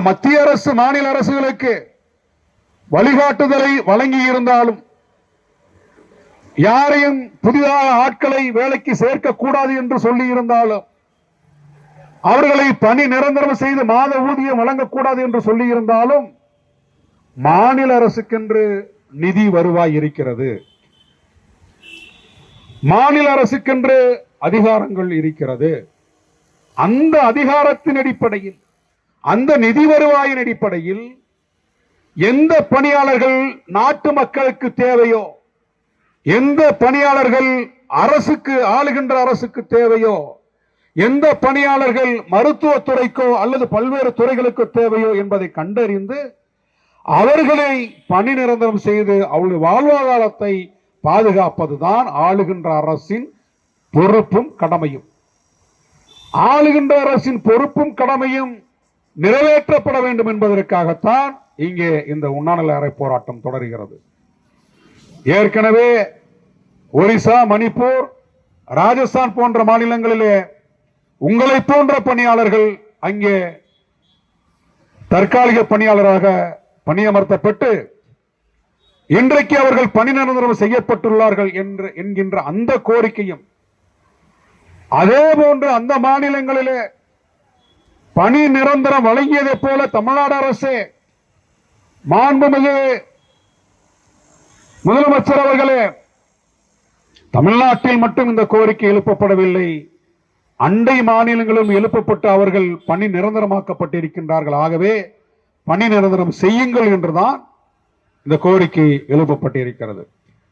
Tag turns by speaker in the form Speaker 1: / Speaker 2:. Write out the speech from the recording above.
Speaker 1: மத்திய அரசு மாநில அரசுகளுக்கு வழிகாட்டுதலை வழங்கி இருந்தாலும் யாரையும் புதிதாக ஆட்களை வேலைக்கு சேர்க்கக்கூடாது என்று சொல்லி இருந்தாலும் அவர்களை பணி நிரந்தரம் செய்து மாத ஊதியம் வழங்கக்கூடாது என்று சொல்லி இருந்தாலும் மாநில அரசுக்கென்று நிதி வருவாய் இருக்கிறது, மாநில அரசுக்கென்று அதிகாரங்கள் இருக்கிறது. அந்த அதிகாரத்தின் அடிப்படையில், அந்த நிதி வருவாயின் அடிப்படையில் எந்த பணியாளர்கள் நாட்டு மக்களுக்கு தேவையோ, எந்த பணியாளர்கள் அரசுக்கு ஆளுகின்ற அரசுக்கு தேவையோ, எந்த பணியாளர்கள் மருத்துவத்துறைக்கோ அல்லது பல்வேறு துறைகளுக்கு தேவையோ என்பதை கண்டறிந்து அவர்களை பணி நிரந்தரம் செய்து அவருடைய வாழ்வாதாரத்தை பாதுகாப்பதுதான் ஆளுகின்ற அரசின் பொறுப்பும் கடமையும். ஆளுகின்ற அரசின் பொறுப்பும் கடமையும் நிறைவேற்றப்பட வேண்டும் என்பதற்காகத்தான் இங்கே இந்த உண்ணாநிலை அறை போராட்டம் தொடர்கிறது. ஏற்கனவே ஒரிசா, மணிப்பூர், ராஜஸ்தான் போன்ற மாநிலங்களிலே உங்களை போன்ற பணியாளர்கள் அங்கே தற்காலிக பணியாளராக பணியமர்த்தப்பட்டு இன்றைக்கு அவர்கள் பணி நிரந்தரம் செய்யப்பட்டுள்ளார்கள் என்கின்ற அந்த கோரிக்கையும், அதே போன்று அந்த மாநிலங்களிலே பணி நிரந்தரம் வழங்கியதை போல தமிழ்நாடு அரசு மாண்புமிகு முதலமைச்சர் அவர்களே, தமிழ்நாட்டில் மட்டும் இந்த கோரிக்கை எழுப்பப்படவில்லை, அண்டை மாநிலங்களும் எழுப்பப்பட்டு அவர்கள் பணி நிரந்தரமாக்கப்பட்டிருக்கின்றார்கள். ஆகவே பணி நிரந்தரம் செய்யுங்கள் என்றுதான் இந்த கோரிக்கை எழுப்பப்பட்டிருக்கிறது.